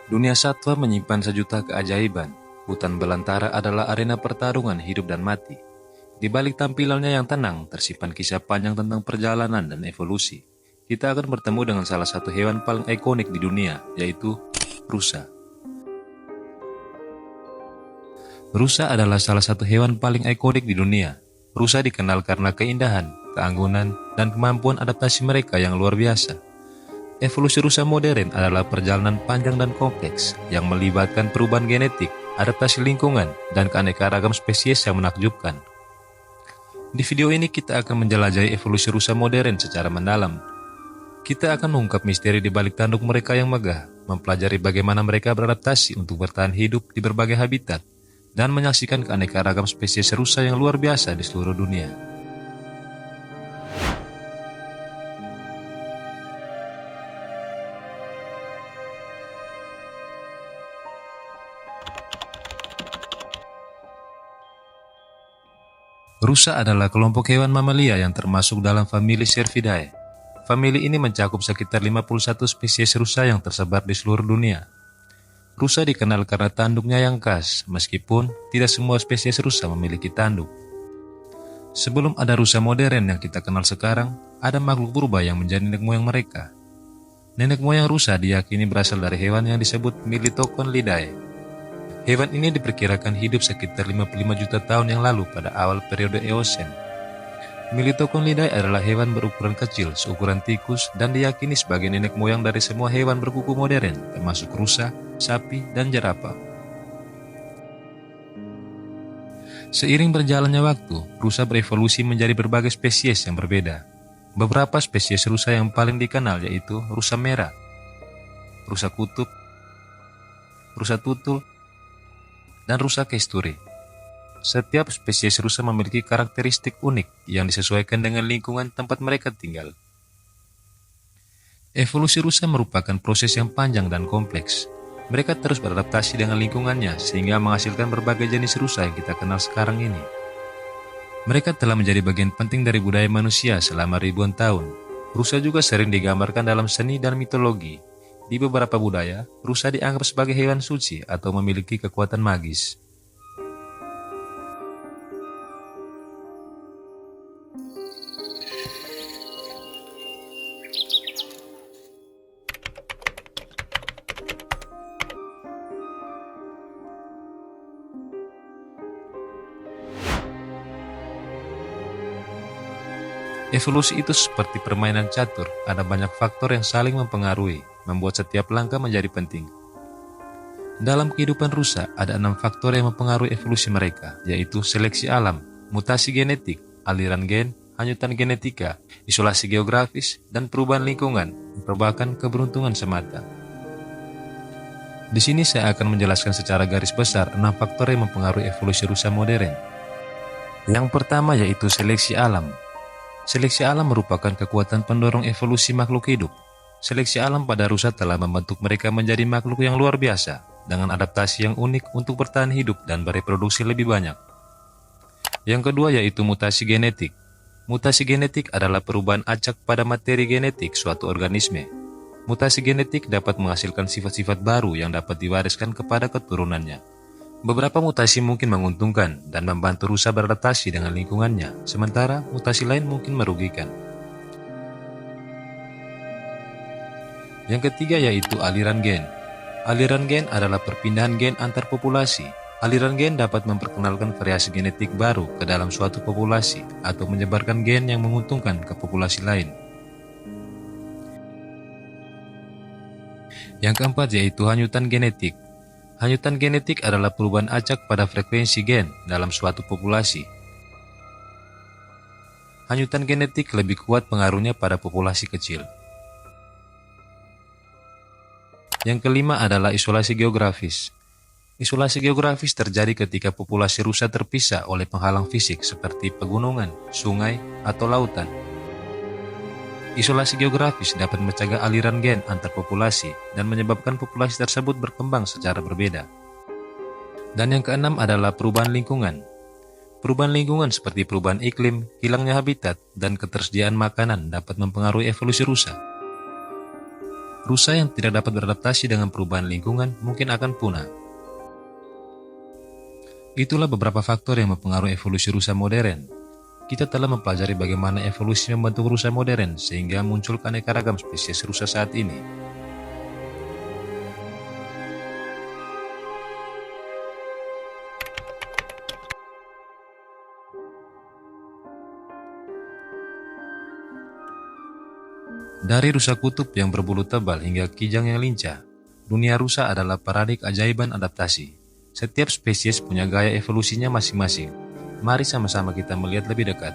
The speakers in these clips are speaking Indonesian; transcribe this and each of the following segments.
Dunia satwa menyimpan sejuta keajaiban. Hutan belantara adalah arena pertarungan hidup dan mati. Di balik tampilannya yang tenang, tersimpan kisah panjang tentang perjalanan dan evolusi. Kita akan bertemu dengan salah satu hewan paling ikonik di dunia, yaitu rusa. Rusa adalah salah satu hewan paling ikonik di dunia. Rusa dikenal karena keindahan, keanggunan, dan kemampuan adaptasi mereka yang luar biasa. Evolusi rusa modern adalah perjalanan panjang dan kompleks yang melibatkan perubahan genetik, adaptasi lingkungan, dan keanekaragam spesies yang menakjubkan. Di video ini kita akan menjelajahi evolusi rusa modern secara mendalam. Kita akan mengungkap misteri di balik tanduk mereka yang megah, mempelajari bagaimana mereka beradaptasi untuk bertahan hidup di berbagai habitat, dan menyaksikan keanekaragam spesies rusa yang luar biasa di seluruh dunia. Rusa adalah kelompok hewan mamalia yang termasuk dalam famili Cervidae. Famili ini mencakup sekitar 51 spesies rusa yang tersebar di seluruh dunia. Rusa dikenal karena tanduknya yang khas, meskipun tidak semua spesies rusa memiliki tanduk. Sebelum ada rusa modern yang kita kenal sekarang, ada makhluk purba yang menjadi nenek moyang mereka. Nenek moyang rusa diyakini berasal dari hewan yang disebut Mylitoconlidae. Hewan ini diperkirakan hidup sekitar 55 juta tahun yang lalu pada awal periode Eosen. Mylitoconlidae adalah hewan berukuran kecil, seukuran tikus, dan diyakini sebagai nenek moyang dari semua hewan berkuku modern, termasuk rusa, sapi, dan jerapah. Seiring berjalannya waktu, rusa berevolusi menjadi berbagai spesies yang berbeda. Beberapa spesies rusa yang paling dikenal yaitu rusa merah, rusa kutub, rusa tutul, dan rusa kasturi. Setiap spesies rusa memiliki karakteristik unik yang disesuaikan dengan lingkungan tempat mereka tinggal. Evolusi rusa merupakan proses yang panjang dan kompleks. Mereka terus beradaptasi dengan lingkungannya sehingga menghasilkan berbagai jenis rusa yang kita kenal sekarang ini. Mereka telah menjadi bagian penting dari budaya manusia selama ribuan tahun. Rusa juga sering digambarkan dalam seni dan mitologi. Di beberapa budaya, rusa dianggap sebagai hewan suci atau memiliki kekuatan magis. Evolusi itu seperti permainan catur, ada banyak faktor yang saling mempengaruhi, membuat setiap langkah menjadi penting. Dalam kehidupan rusa, ada 6 faktor yang mempengaruhi evolusi mereka, yaitu seleksi alam, mutasi genetik, aliran gen, hanyutan genetika, isolasi geografis, dan perubahan lingkungan, merupakan keberuntungan semata. Di sini saya akan menjelaskan secara garis besar 6 faktor yang mempengaruhi evolusi rusa modern. Yang pertama yaitu seleksi alam. Seleksi alam merupakan kekuatan pendorong evolusi makhluk hidup. Seleksi alam pada rusa telah membentuk mereka menjadi makhluk yang luar biasa, dengan adaptasi yang unik untuk bertahan hidup dan bereproduksi lebih banyak. Yang kedua yaitu mutasi genetik. Mutasi genetik adalah perubahan acak pada materi genetik suatu organisme. Mutasi genetik dapat menghasilkan sifat-sifat baru yang dapat diwariskan kepada keturunannya. Beberapa mutasi mungkin menguntungkan dan membantu rusa beradaptasi dengan lingkungannya, sementara mutasi lain mungkin merugikan. Yang ketiga yaitu aliran gen. Aliran gen adalah perpindahan gen antar populasi. Aliran gen dapat memperkenalkan variasi genetik baru ke dalam suatu populasi atau menyebarkan gen yang menguntungkan ke populasi lain. Yang keempat yaitu hanyutan genetik. Hanyutan genetik adalah perubahan acak pada frekuensi gen dalam suatu populasi. Hanyutan genetik lebih kuat pengaruhnya pada populasi kecil. Yang kelima adalah isolasi geografis. Isolasi geografis terjadi ketika populasi rusa terpisah oleh penghalang fisik seperti pegunungan, sungai, atau lautan. Isolasi geografis dapat mencegah aliran gen antar populasi dan menyebabkan populasi tersebut berkembang secara berbeda. Dan yang keenam adalah perubahan lingkungan. Perubahan lingkungan seperti perubahan iklim, hilangnya habitat, dan ketersediaan makanan dapat mempengaruhi evolusi rusa. Rusa yang tidak dapat beradaptasi dengan perubahan lingkungan mungkin akan punah. Itulah beberapa faktor yang mempengaruhi evolusi rusa modern. Kita telah mempelajari bagaimana evolusi membentuk rusa modern sehingga muncul keanekaragam spesies rusa saat ini. Dari rusa kutub yang berbulu tebal hingga kijang yang lincah, dunia rusa adalah paradig ajaiban adaptasi. Setiap spesies punya gaya evolusinya masing-masing. Mari sama-sama kita melihat lebih dekat.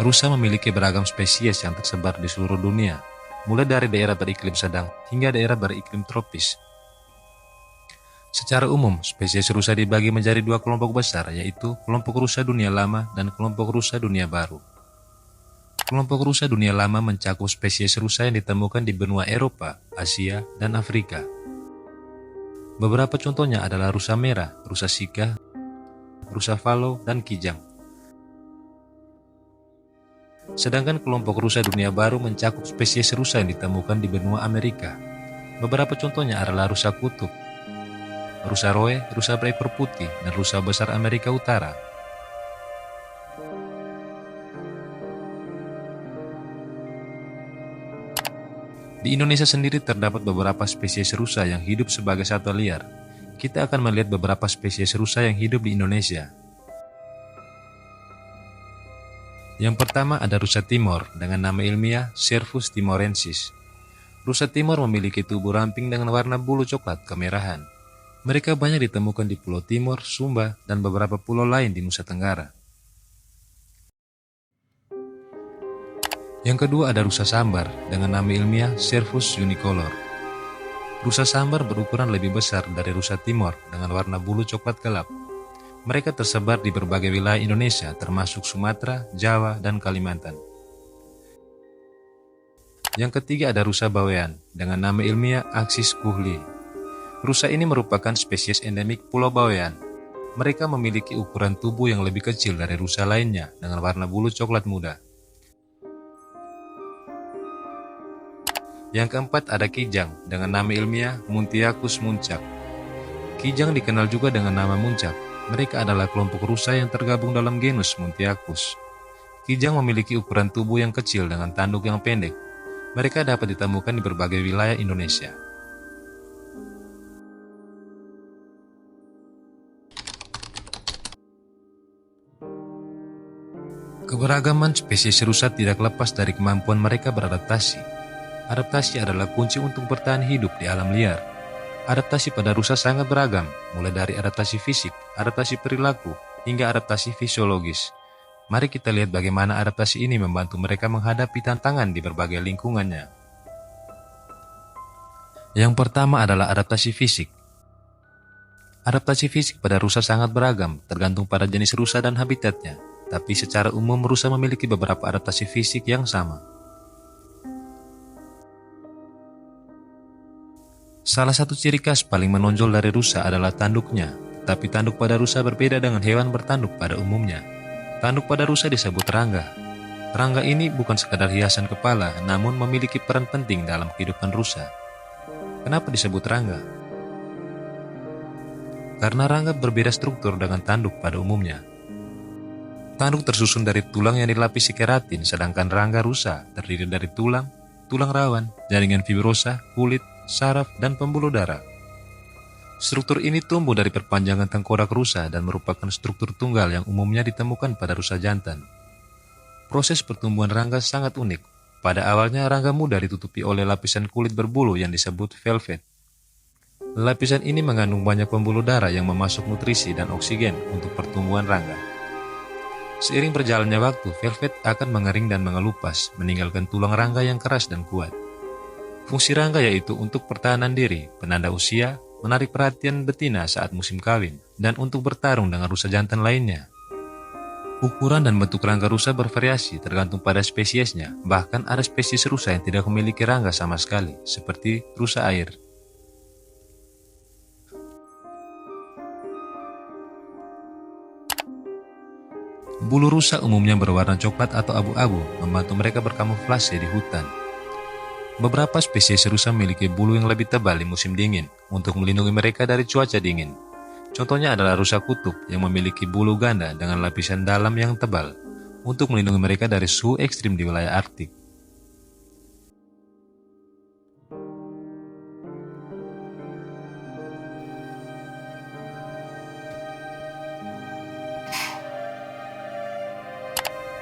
Rusa memiliki beragam spesies yang tersebar di seluruh dunia, mulai dari daerah beriklim sedang hingga daerah beriklim tropis. Secara umum, spesies rusa dibagi menjadi dua kelompok besar, yaitu kelompok rusa dunia lama dan kelompok rusa dunia baru. Kelompok rusa dunia lama mencakup spesies rusa yang ditemukan di benua Eropa, Asia, dan Afrika. Beberapa contohnya adalah rusa merah, rusa sika, rusa falo, dan kijang. Sedangkan kelompok rusa dunia baru mencakup spesies rusa yang ditemukan di benua Amerika. Beberapa contohnya adalah rusa kutub, rusa roe, rusa berekor putih, dan rusa besar Amerika Utara. Di Indonesia sendiri terdapat beberapa spesies rusa yang hidup sebagai satwa liar. Kita akan melihat beberapa spesies rusa yang hidup di Indonesia. Yang pertama ada rusa Timor dengan nama ilmiah Cervus timorensis. Rusa Timor memiliki tubuh ramping dengan warna bulu coklat kemerahan. Mereka banyak ditemukan di Pulau Timor, Sumba, dan beberapa pulau lain di Nusa Tenggara. Yang kedua ada rusa sambar dengan nama ilmiah Cervus unicolor. Rusa sambar berukuran lebih besar dari rusa Timor dengan warna bulu coklat gelap. Mereka tersebar di berbagai wilayah Indonesia termasuk Sumatera, Jawa, dan Kalimantan. Yang ketiga ada rusa bawean dengan nama ilmiah Axis kuhli. Rusa ini merupakan spesies endemik Pulau Bawean. Mereka memiliki ukuran tubuh yang lebih kecil dari rusa lainnya dengan warna bulu coklat muda. Yang keempat ada kijang dengan nama ilmiah Muntiacus muncak. Kijang dikenal juga dengan nama muncak. Mereka adalah kelompok rusa yang tergabung dalam genus Muntiacus. Kijang memiliki ukuran tubuh yang kecil dengan tanduk yang pendek. Mereka dapat ditemukan di berbagai wilayah Indonesia. Keberagaman spesies rusa tidak lepas dari kemampuan mereka beradaptasi. Adaptasi adalah kunci untuk bertahan hidup di alam liar. Adaptasi pada rusa sangat beragam, mulai dari adaptasi fisik, adaptasi perilaku, hingga adaptasi fisiologis. Mari kita lihat bagaimana adaptasi ini membantu mereka menghadapi tantangan di berbagai lingkungannya. Yang pertama adalah adaptasi fisik. Adaptasi fisik pada rusa sangat beragam, tergantung pada jenis rusa dan habitatnya. Tapi secara umum rusa memiliki beberapa adaptasi fisik yang sama. Salah satu ciri khas paling menonjol dari rusa adalah tanduknya, tapi tanduk pada rusa berbeda dengan hewan bertanduk pada umumnya. Tanduk pada rusa disebut rangga. Rangga ini bukan sekadar hiasan kepala, namun memiliki peran penting dalam kehidupan rusa. Kenapa disebut rangga? Karena rangga berbeda struktur dengan tanduk pada umumnya. Tanduk tersusun dari tulang yang dilapisi keratin, sedangkan rangga rusa terdiri dari tulang, tulang rawan, jaringan fibrosa, kulit, saraf, dan pembuluh darah. Struktur ini tumbuh dari perpanjangan tengkorak rusa dan merupakan struktur tunggal yang umumnya ditemukan pada rusa jantan. Proses pertumbuhan rangga sangat unik. Pada awalnya rangga muda ditutupi oleh lapisan kulit berbulu yang disebut velvet. Lapisan ini mengandung banyak pembuluh darah yang memasuk nutrisi dan oksigen untuk pertumbuhan rangga. Seiring berjalannya waktu, velvet akan mengering dan mengelupas, meninggalkan tulang rangga yang keras dan kuat. Fungsi rangga yaitu untuk pertahanan diri, penanda usia, menarik perhatian betina saat musim kawin, dan untuk bertarung dengan rusa jantan lainnya. Ukuran dan bentuk rangga rusa bervariasi tergantung pada spesiesnya, bahkan ada spesies rusa yang tidak memiliki rangga sama sekali, seperti rusa air. Bulu rusa umumnya berwarna coklat atau abu-abu, membantu mereka berkamuflase di hutan. Beberapa spesies rusa memiliki bulu yang lebih tebal di musim dingin untuk melindungi mereka dari cuaca dingin. Contohnya adalah rusa kutub yang memiliki bulu ganda dengan lapisan dalam yang tebal untuk melindungi mereka dari suhu ekstrim di wilayah Arktik.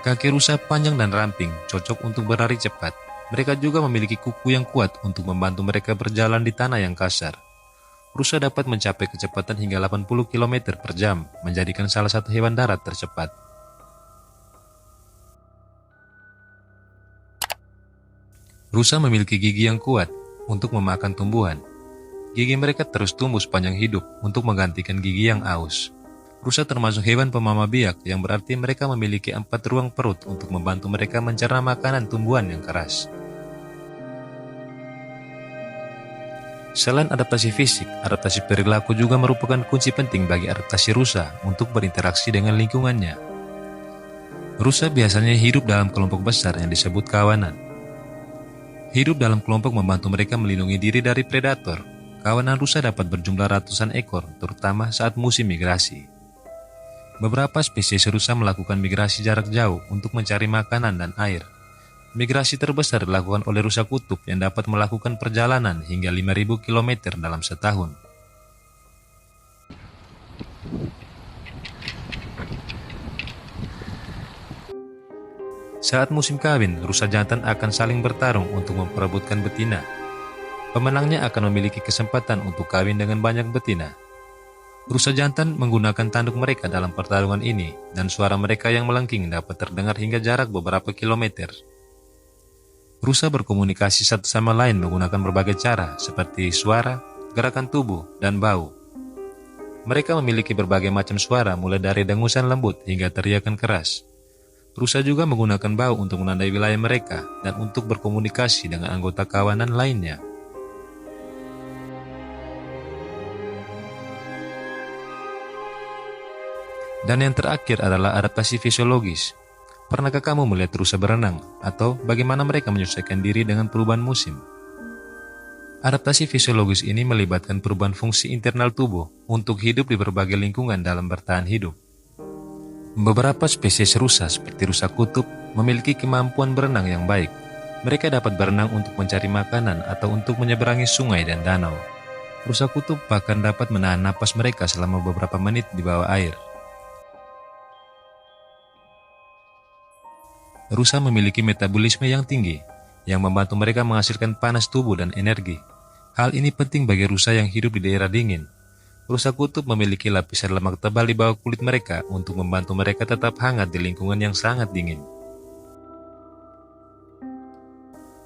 Kaki rusa panjang dan ramping, cocok untuk berlari cepat. Mereka juga memiliki kuku yang kuat untuk membantu mereka berjalan di tanah yang kasar. Rusa dapat mencapai kecepatan hingga 80 km per jam, menjadikan salah satu hewan darat tercepat. Rusa memiliki gigi yang kuat untuk memakan tumbuhan. Gigi mereka terus tumbuh sepanjang hidup untuk menggantikan gigi yang aus. Rusa termasuk hewan pemama biak, yang berarti mereka memiliki 4 ruang perut untuk membantu mereka mencerna makanan tumbuhan yang keras. Selain adaptasi fisik, adaptasi perilaku juga merupakan kunci penting bagi adaptasi rusa untuk berinteraksi dengan lingkungannya. Rusa biasanya hidup dalam kelompok besar yang disebut kawanan. Hidup dalam kelompok membantu mereka melindungi diri dari predator. Kawanan rusa dapat berjumlah ratusan ekor, terutama saat musim migrasi. Beberapa spesies rusa melakukan migrasi jarak jauh untuk mencari makanan dan air. Migrasi terbesar dilakukan oleh rusa kutub yang dapat melakukan perjalanan hingga 5.000 km dalam setahun. Saat musim kawin, rusa jantan akan saling bertarung untuk memperebutkan betina. Pemenangnya akan memiliki kesempatan untuk kawin dengan banyak betina. Rusa jantan menggunakan tanduk mereka dalam pertarungan ini, dan suara mereka yang melengking dapat terdengar hingga jarak beberapa kilometer. Rusa berkomunikasi satu sama lain menggunakan berbagai cara, seperti suara, gerakan tubuh, dan bau. Mereka memiliki berbagai macam suara, mulai dari dengusan lembut hingga teriakan keras. Rusa juga menggunakan bau untuk menandai wilayah mereka dan untuk berkomunikasi dengan anggota kawanan lainnya. Dan yang terakhir adalah adaptasi fisiologis. Pernahkah kamu melihat rusa berenang? Atau bagaimana mereka menyesuaikan diri dengan perubahan musim? Adaptasi fisiologis ini melibatkan perubahan fungsi internal tubuh untuk hidup di berbagai lingkungan dalam bertahan hidup. Beberapa spesies rusa seperti rusa kutub memiliki kemampuan berenang yang baik. Mereka dapat berenang untuk mencari makanan atau untuk menyeberangi sungai dan danau. Rusa kutub bahkan dapat menahan napas mereka selama beberapa menit di bawah air. Rusa memiliki metabolisme yang tinggi, yang membantu mereka menghasilkan panas tubuh dan energi. Hal ini penting bagi rusa yang hidup di daerah dingin. Rusa kutub memiliki lapisan lemak tebal di bawah kulit mereka untuk membantu mereka tetap hangat di lingkungan yang sangat dingin.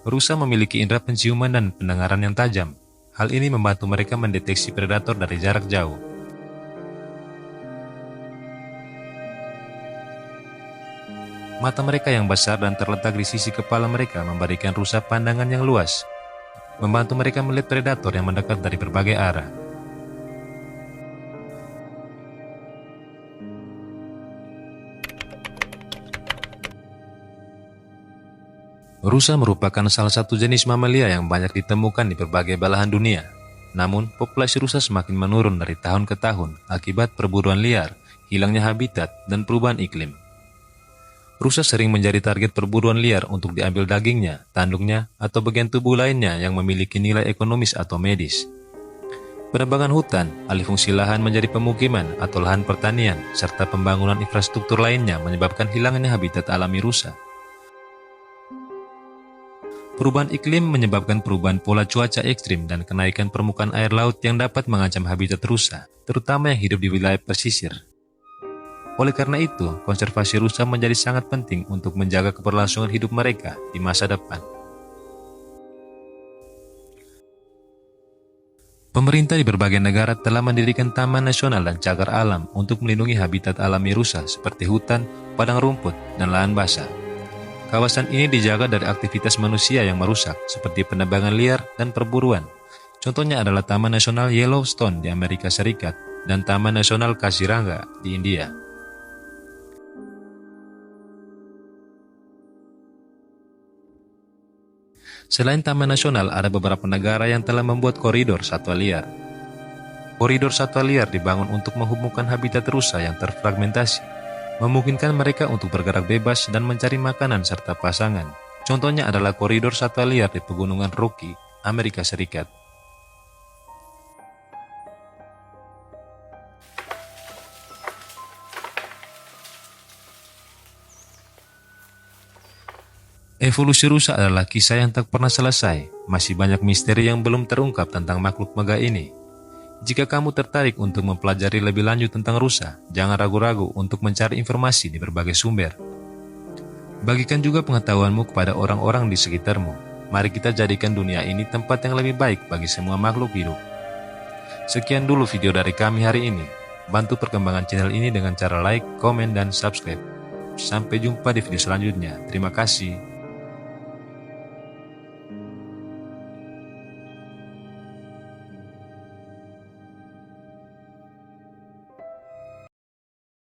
Rusa memiliki indera penciuman dan pendengaran yang tajam. Hal ini membantu mereka mendeteksi predator dari jarak jauh. Mata mereka yang besar dan terletak di sisi kepala mereka memberikan rusa pandangan yang luas, membantu mereka melihat predator yang mendekat dari berbagai arah. Rusa merupakan salah satu jenis mamalia yang banyak ditemukan di berbagai belahan dunia. Namun, populasi rusa semakin menurun dari tahun ke tahun akibat perburuan liar, hilangnya habitat, dan perubahan iklim. Rusa sering menjadi target perburuan liar untuk diambil dagingnya, tanduknya, atau bagian tubuh lainnya yang memiliki nilai ekonomis atau medis. Penebangan hutan, alih fungsi lahan menjadi pemukiman atau lahan pertanian, serta pembangunan infrastruktur lainnya menyebabkan hilangnya habitat alami rusa. Perubahan iklim menyebabkan perubahan pola cuaca ekstrim dan kenaikan permukaan air laut yang dapat mengancam habitat rusa, terutama yang hidup di wilayah pesisir. Oleh karena itu, konservasi rusa menjadi sangat penting untuk menjaga keberlangsungan hidup mereka di masa depan. Pemerintah di berbagai negara telah mendirikan taman nasional dan cagar alam untuk melindungi habitat alami rusa seperti hutan, padang rumput, dan lahan basah. Kawasan ini dijaga dari aktivitas manusia yang merusak seperti penebangan liar dan perburuan. Contohnya adalah Taman Nasional Yellowstone di Amerika Serikat dan Taman Nasional Kaziranga di India. Selain Taman Nasional, ada beberapa negara yang telah membuat koridor satwa liar. Koridor satwa liar dibangun untuk menghubungkan habitat rusa yang terfragmentasi, memungkinkan mereka untuk bergerak bebas dan mencari makanan serta pasangan. Contohnya adalah koridor satwa liar di Pegunungan Rocky, Amerika Serikat. Evolusi rusa adalah kisah yang tak pernah selesai. Masih banyak misteri yang belum terungkap tentang makhluk megah ini. Jika kamu tertarik untuk mempelajari lebih lanjut tentang rusa, jangan ragu-ragu untuk mencari informasi di berbagai sumber. Bagikan juga pengetahuanmu kepada orang-orang di sekitarmu. Mari kita jadikan dunia ini tempat yang lebih baik bagi semua makhluk hidup. Sekian dulu video dari kami hari ini. Bantu perkembangan channel ini dengan cara like, komen, dan subscribe. Sampai jumpa di video selanjutnya. Terima kasih.